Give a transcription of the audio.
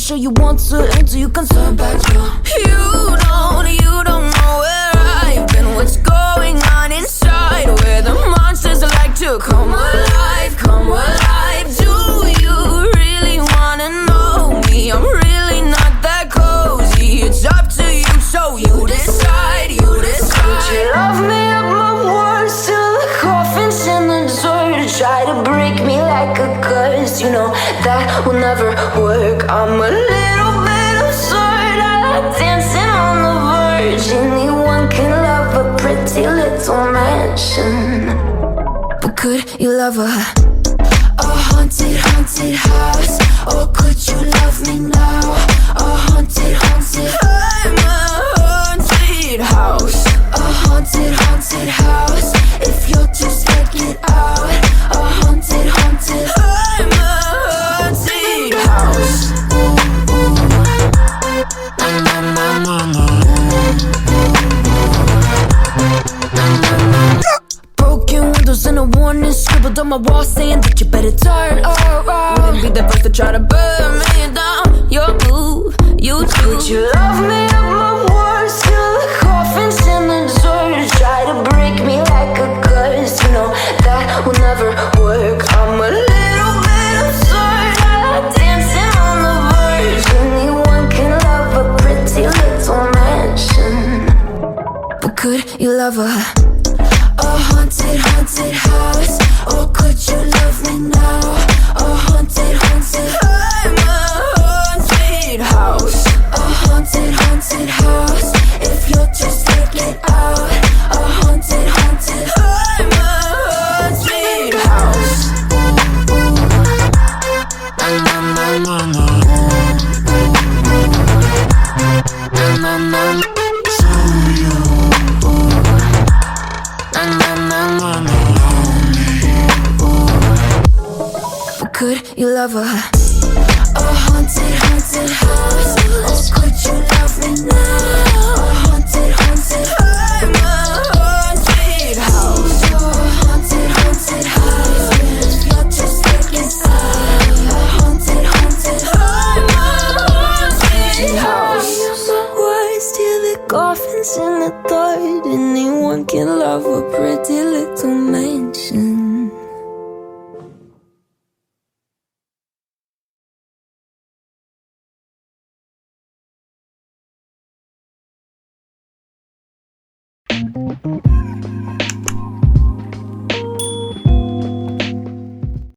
sure you want to until you can turn back now. You don't know where I've been, what's going on inside, where the monsters like to come alive, come alive. Do you really wanna know me? I'm really not that cozy. It's up to you, so you decide, you decide. Would you love me at my worst till the coffin's in the dirt? Try to break me like a curse, you know that will never work. I'm a little bit absurd, I like dancing on the verge. Anyone can love a pretty little mansion, but could you love a haunted, haunted house? Or could you love me now? A haunted, haunted, I'm a haunted house. A haunted, haunted house. If you'll just take it out. A haunted, haunted, I'm a haunted house. Broken windows and a warning scribbled on my wall saying that you better turn around. Wouldn't be the first to try to burn me down. You're blue, you too. Would you love me at my worst till the coffin's in the dirt? Try to break me like a curse, you know that will never work. I'm a little bit absurd, I like dancing on the verge. Anyone can love a pretty little mansion, but could you love a haunted, haunted house? Or could you love me now? A haunted, haunted, I'm a haunted house. A haunted, haunted house. If you'll just take it out. A haunted, haunted, I'm a haunted house. Could you love a haunted, haunted house? Or could you love me now? A haunted, haunted, I'm a haunted house. A haunted, haunted house. If you're just taking sides. A haunted, haunted, I'm a haunted house. Words till the coffin's in the third. Anyone can love a pretty little mansion.